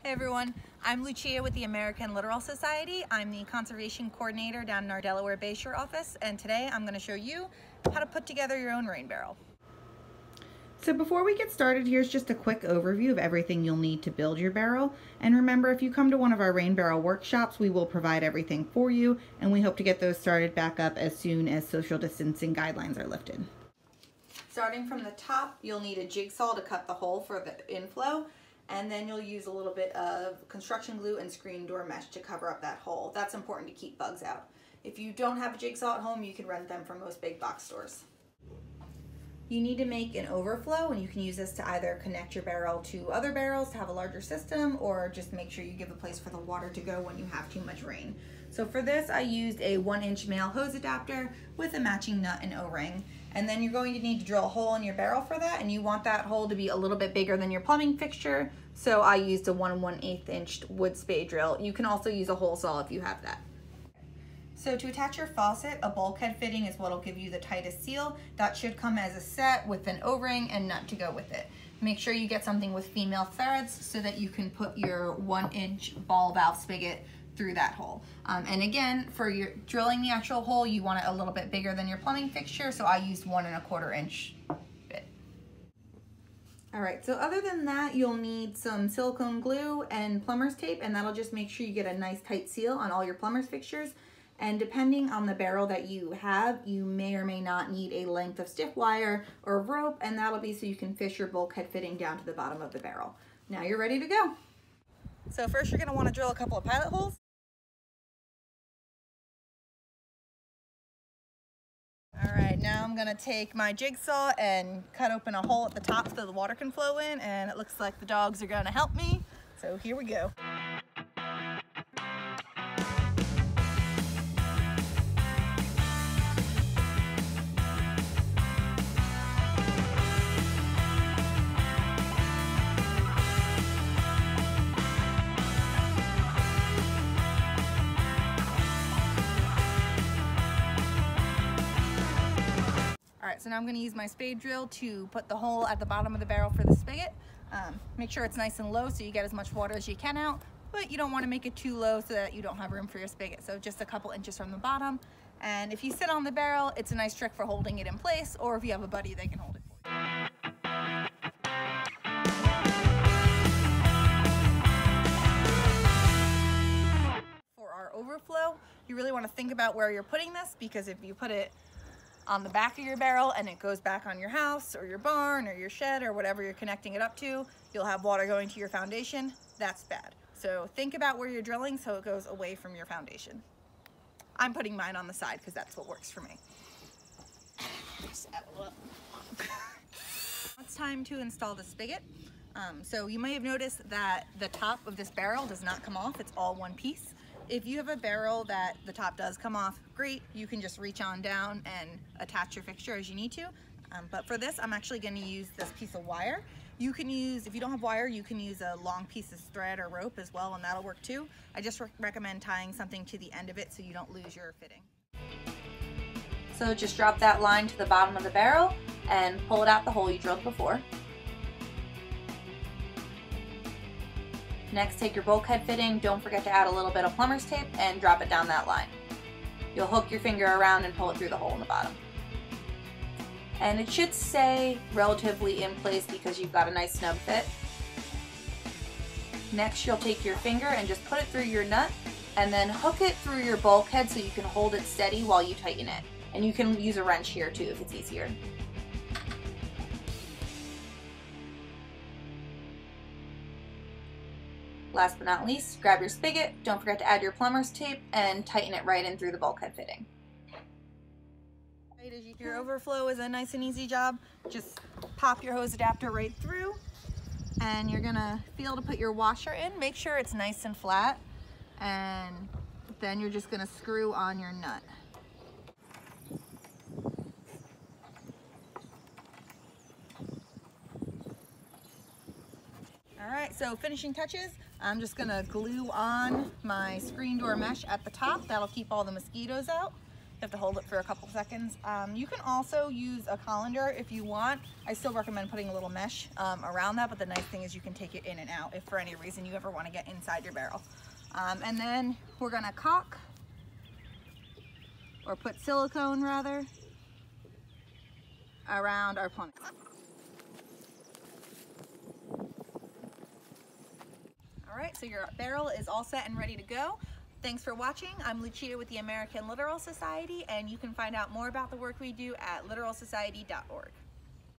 Hey everyone, I'm Lucia with the American Littoral Society. I'm the conservation coordinator down in our Delaware Bayshore office, and today I'm going to show you how to put together your own rain barrel. So before we get started, here's just a quick overview of everything you'll need to build your barrel. And remember, if you come to one of our rain barrel workshops, we will provide everything for you, and we hope to get those started back up as soon as social distancing guidelines are lifted. Starting from the top, you'll need a jigsaw to cut the hole for the inflow, and then you'll use a little bit of construction glue and screen door mesh to cover up that hole. That's important to keep bugs out. If you don't have a jigsaw at home, you can rent them from most big box stores. You need to make an overflow, and you can use this to either connect your barrel to other barrels to have a larger system, or just make sure you give a place for the water to go when you have too much rain. So for this, I used a 1-inch male hose adapter with a matching nut and O-ring. And then you're going to need to drill a hole in your barrel for that, and you want that hole to be a little bit bigger than your plumbing fixture. So I used a 1 1/8 wood spade drill. You can also use a hole saw if you have that. So to attach your faucet, a bulkhead fitting is what will give you the tightest seal. That should come as a set with an O-ring and nut to go with it. Make sure you get something with female threads so that you can put your 1-inch ball valve spigot through that hole. And again, for your drilling the actual hole, you want it a little bit bigger than your plumbing fixture, so I used 1 1/4 inch bit. All right, so other than that, you'll need some silicone glue and plumber's tape, and that'll just make sure you get a nice tight seal on all your plumber's fixtures. And depending on the barrel that you have, you may or may not need a length of stiff wire or rope, and that'll be so you can fish your bulkhead fitting down to the bottom of the barrel. Now you're ready to go. So first you're gonna wanna drill a couple of pilot holes. All right, now I'm gonna take my jigsaw and cut open a hole at the top so the water can flow in, and it looks like the dogs are gonna help me. So here we go. Alright, so now I'm going to use my spade drill to put the hole at the bottom of the barrel for the spigot. Make sure it's nice and low so you get as much water as you can out, but you don't want to make it too low so that you don't have room for your spigot. So just a couple inches from the bottom. And if you sit on the barrel, it's a nice trick for holding it in place, or if you have a buddy, they can hold it for you. For our overflow, you really want to think about where you're putting this, because if you put it on the back of your barrel and it goes back on your house or your barn or your shed or whatever you're connecting it up to, you'll have water going to your foundation. That's bad. So think about where you're drilling so it goes away from your foundation. I'm putting mine on the side because that's what works for me. It's time to install the spigot. So you may have noticed that the top of this barrel does not come off. It's all one piece. If you have a barrel that the top does come off, great. You can just reach on down and attach your fixture as you need to. But for this, I'm actually going to use this piece of wire. You can use, if you don't have wire, you can use a long piece of thread or rope as well, and that'll work too. I just recommend tying something to the end of it so you don't lose your fitting. So just drop that line to the bottom of the barrel and pull it out the hole you drilled before. Next, take your bulkhead fitting, don't forget to add a little bit of plumber's tape, and drop it down that line. You'll hook your finger around and pull it through the hole in the bottom. And it should stay relatively in place because you've got a nice snug fit. Next, you'll take your finger and just put it through your nut, and then hook it through your bulkhead so you can hold it steady while you tighten it. And you can use a wrench here too if it's easier. Last but not least, grab your spigot, don't forget to add your plumber's tape, and tighten it right in through the bulkhead fitting. Your overflow is a nice and easy job. Just pop your hose adapter right through, and you're gonna feel to put your washer in. Make sure it's nice and flat, and then you're just gonna screw on your nut. Alright, so finishing touches, I'm just going to glue on my screen door mesh at the top. That'll keep all the mosquitoes out. have to hold it for a couple seconds. You can also use a colander if you want. I still recommend putting a little mesh around that, but the nice thing is you can take it in and out if for any reason you ever want to get inside your barrel. And then we're gonna caulk, or put silicone rather, around our plummet. All right, so your barrel is all set and ready to go. Thanks for watching. I'm Lucia with the American Littoral Society, and you can find out more about the work we do at littoralsociety.org.